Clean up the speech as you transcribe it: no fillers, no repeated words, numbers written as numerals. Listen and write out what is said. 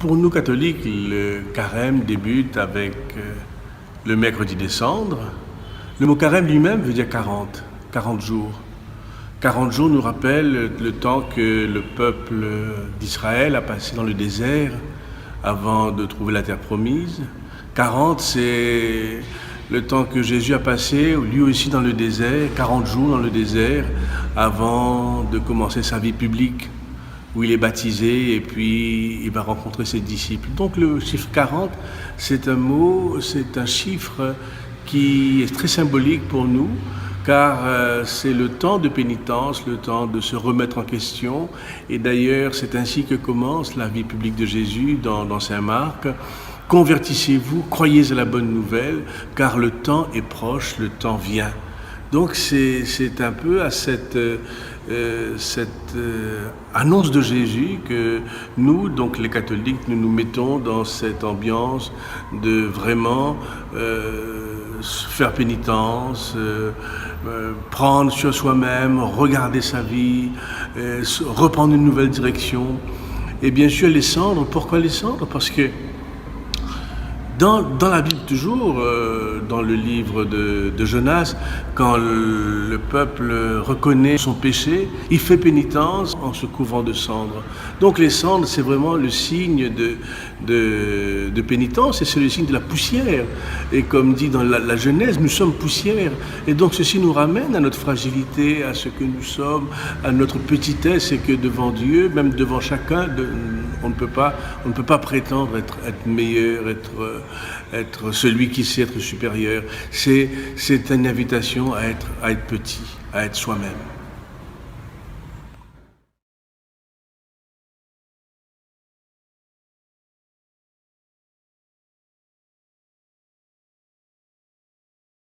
Pour nous catholiques, le carême débute avec le mercredi des cendres. Le mot carême lui-même veut dire 40 jours. 40 jours nous rappellent le temps que le peuple d'Israël a passé dans le désert avant de trouver la terre promise. 40, c'est le temps que Jésus a passé, lui aussi dans le désert, 40 jours dans le désert, avant de commencer sa vie publique, où il est baptisé et puis il va rencontrer ses disciples. Donc le chiffre 40, c'est un chiffre qui est très symbolique pour nous, car c'est le temps de pénitence, le temps de se remettre en question. Et d'ailleurs, c'est ainsi que commence la vie publique de Jésus dans Saint Marc. Convertissez-vous, croyez à la bonne nouvelle, car le temps est proche, le temps vient. Donc c'est un peu à cette annonce de Jésus que nous, donc les catholiques, nous nous mettons dans cette ambiance de vraiment faire pénitence, prendre sur soi-même, regarder sa vie, reprendre une nouvelle direction. Et bien sûr les cendres, pourquoi les cendres? Parce que dans la Bible toujours, dans le livre de Jonas, quand le peuple reconnaît son péché, il fait pénitence en se couvrant de cendres. Donc les cendres, c'est vraiment le signe de pénitence et c'est le signe de la poussière. Et comme dit dans la Genèse, nous sommes poussière. Et donc ceci nous ramène à notre fragilité, à ce que nous sommes, à notre petitesse et que devant Dieu, même devant chacun, on ne peut pas prétendre être meilleur, être celui qui sait être supérieur. C'est une invitation à être petit, à être soi-même.